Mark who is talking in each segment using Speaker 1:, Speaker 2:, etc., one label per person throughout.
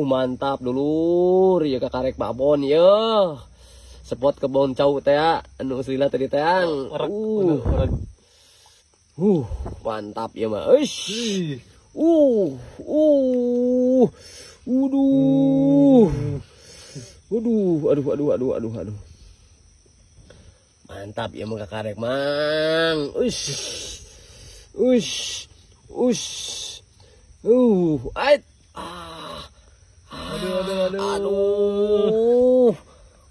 Speaker 1: Mantap dulur ya kakarek babon ya. Spot kebon cau teh anu selila tadi teh. Mantap ya mah. Eush. Aduh. Mantap ya mah kakarek mang. Ait. Aduh.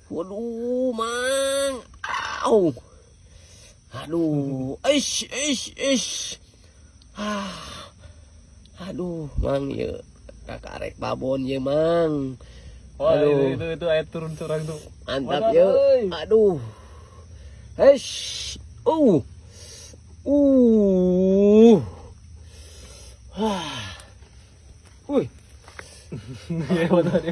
Speaker 1: Waduh, mang. Au. Aduh. Aduh, mang ya. Kakarek babon ya, mang.
Speaker 2: Aduh, itu air turun curang tuh.
Speaker 1: Mantap ya. Aduh. Wih.
Speaker 2: Wadah dia.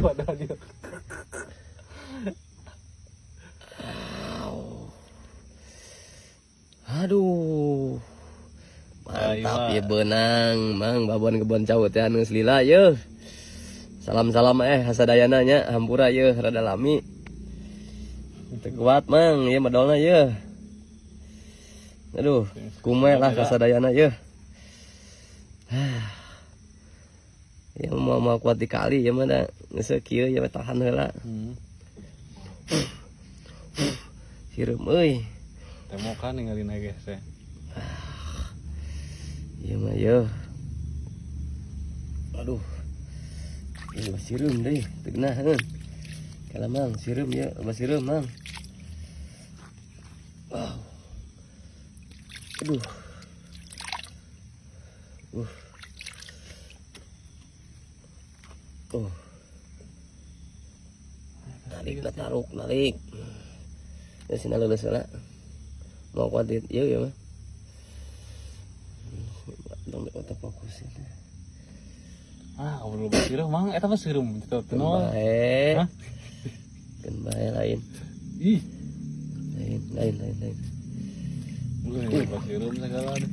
Speaker 1: Aduh. Mantap ya benang, mang babon kebon cau teh anu selila ye. Salam-salam hasadayana nya hampura ye rada lami. Teu kuat mang ye medolna ye. Aduh, kume lah hasadayana ye. Ya mau kuat dikali ya mah da geus kieu ya tahan heula. Sireum euy.
Speaker 2: Teh mau kan ninggalin aja teh.
Speaker 1: Iya mah ya. Aduh. Ini sireum deh, teu naheun. Kala mang sireum ya, sireum mang. Wow. Aduh. Narik. Ya sina leuleus heula. Mau kuat ieu ya mah. Dong otak fokus ya.
Speaker 2: Ngobrol basiruh mang eta mah sireum gitu teunaon.
Speaker 1: Hah? Kan bae lain.
Speaker 2: Ih,
Speaker 1: Lain.
Speaker 2: basiruh segala deh.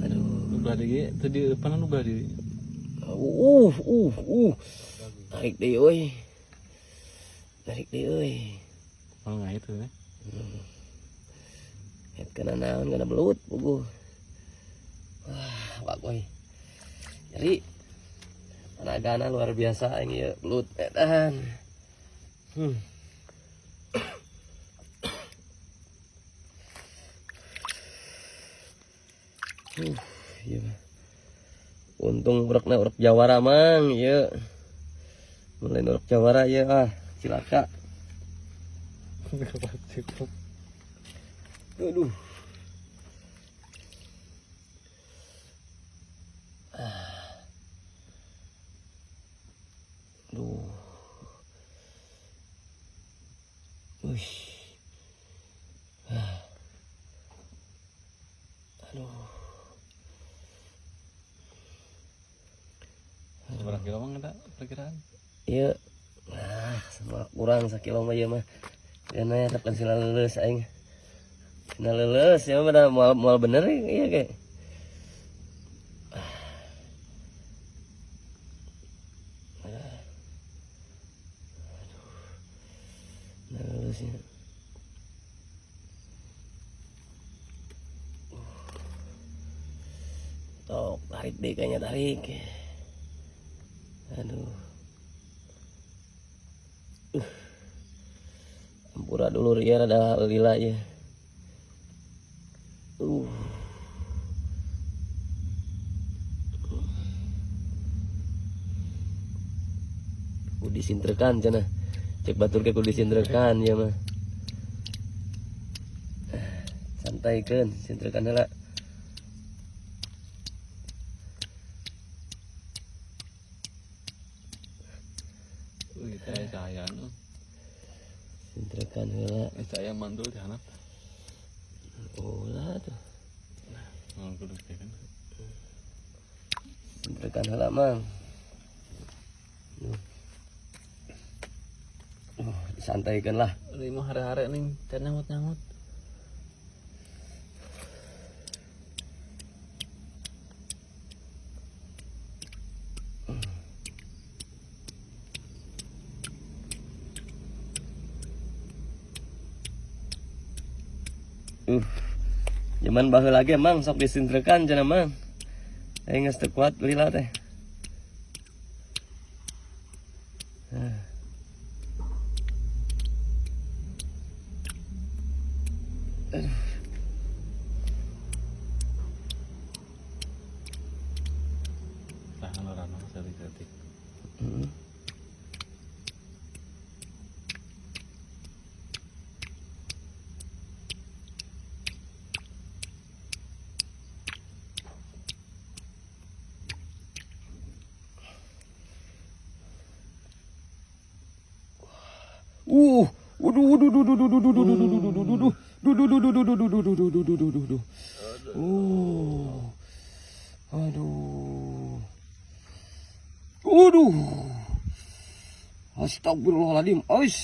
Speaker 1: Aduh.
Speaker 2: Udah di tadi depan udah di.
Speaker 1: Narik deh euy.
Speaker 2: Mana itu ya?
Speaker 1: Het kana naon kana belut puguh. Wah, bagoy. Jadi tenagana luar biasa yang ieu belut edan. Iya mah. Untung urekna urek jawara mang ieu. Mulai urek jawara ieu cilaka. Aduh.
Speaker 2: Berapa kilo mang ada perkiraan?
Speaker 1: Iya. Sama kurang sakilo mah ieu mah. Dana tetep sila leuleus aing. Sila leuleus ya mah moal bener ieu ge. Leuleus ya. Tarik deh kayaknya tarik. Aduh. Ampura dulu ya rada lila ya. Kudu disintrekan cenah. Cek batur ke kudu disintrekan ya mah. Santaikeun, sintrekan heula.
Speaker 2: Cahaya nu.
Speaker 1: Sintrekan heula.
Speaker 2: Cahaya mandul di hanap.
Speaker 1: Ulah tuh.
Speaker 2: Kudu kan.
Speaker 1: Sintrekan heula mang. Santaikeun lah.
Speaker 2: Lima hari-hari nih, nyamut-nyamut.
Speaker 1: Zaman baheula lagi mang sok disintrekan cenah mang. Aing geus teu kuat lila teh.
Speaker 2: Tahan orang setik-setik.
Speaker 1: Aduh. Astagfirullahaladzim. Ais.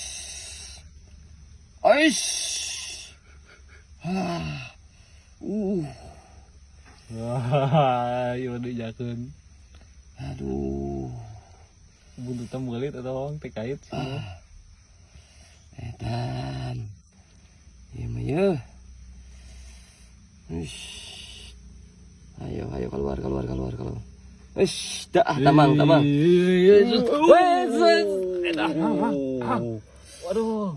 Speaker 2: Wah, ieu dijakeun.
Speaker 1: Aduh.
Speaker 2: Buntutan belit atau orang terkait semua.
Speaker 1: Edan. Ieu mah ye. Ayo keluar. Tamang. Aduh,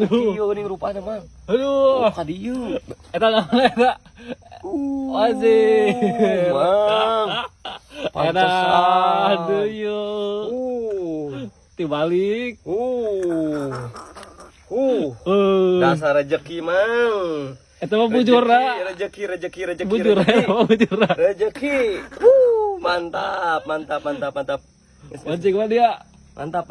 Speaker 1: kieu ning rupana mang.
Speaker 2: Aduh,
Speaker 1: Ka dieu.
Speaker 2: eta naon eta? Wazih.
Speaker 1: Mang.
Speaker 2: Pantesan deui. Tibalik.
Speaker 1: Dasar rezeki mang.
Speaker 2: Eta mah bujurna.
Speaker 1: Rezeki.
Speaker 2: Bujurna.
Speaker 1: Rezeki. Mantap.
Speaker 2: Mancing mah dia.
Speaker 1: Mantap.